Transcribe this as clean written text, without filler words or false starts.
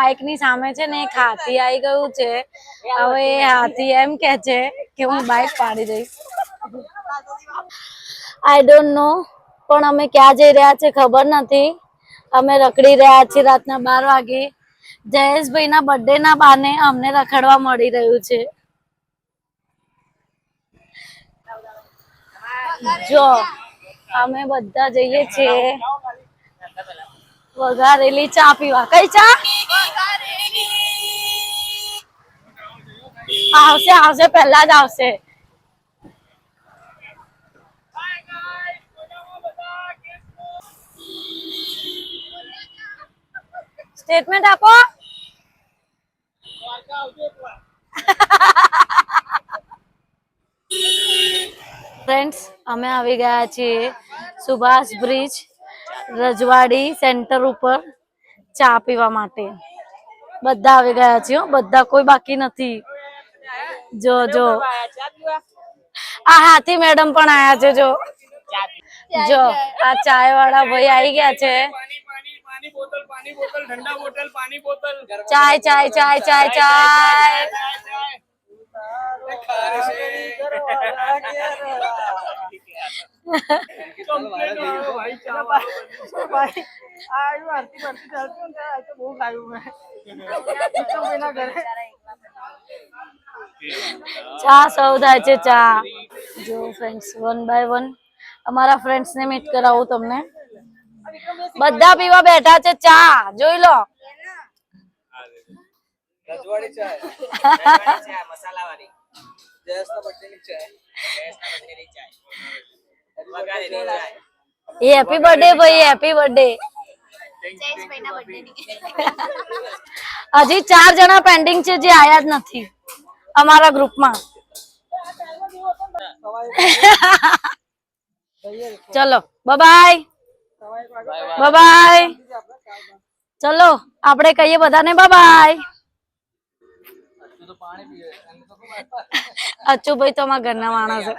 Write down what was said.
Bike ની સામે છે ને એક હાથી આવી ગયું છે. હવે એ હાથી એમ કે છે કે હું બાઇક પાડી દઈશ. આઈ ડોન્ટ નો, પણ અમે ક્યાં જઈ રહ્યા છે ખબર નથી. અમે રખડી રહ્યા છીએ રાતના 12 વાગે. જયેશભાઈ ના બર્થડે ના બાને અમને રખડવા મળી રહ્યું છે. જો અમે બધા જઈએ છીએ વઘારેલી ચા પીવા. કઈ ચા? આવશે આવશે, પહેલા જ આવશે. સ્ટેટમેન્ટ આપો. ફ્રેન્ડ્સ, અમે આવી ગયા છીએ સુભાષ બ્રિજ રજવાડી સેન્ટર ઉપર ચા પીવા માટે. બધા આવી ગયા છે, બધા, કોઈ બાકી નથી. જો જો આ હાથી મેડમ પણ આયા છે. જો આ ચાય વાળા ભાઈ આવી ગયા છે. ચાય ચાય ચાય ચાય ચાય. ચા સર્વ થાય છે. ચા જો ફ્રેન્ડ્સ, 1 by 1 અમારા ફ્રેન્ડ્સ ને મીટ કરાવું તમને. બધા પીવા બેઠા છે ચા, જોઈ લો. રજવાડી ચા, મસાલાવાળી. જયેશના બર્થડેની ચા, વઘારેલી ચા. હેપી બર્થડે ભાઈ, હેપી બર્થડે. હજી 4 જણા પેન્ડિંગ છે જે આયા જ નથી અમારા ગ્રુપમાં. ચલો બાય બાય બાય. ચલો આપણે કહીએ બધાને બાય. અચ્છુભાઈ તો અમારા ઘરના માણસ છે.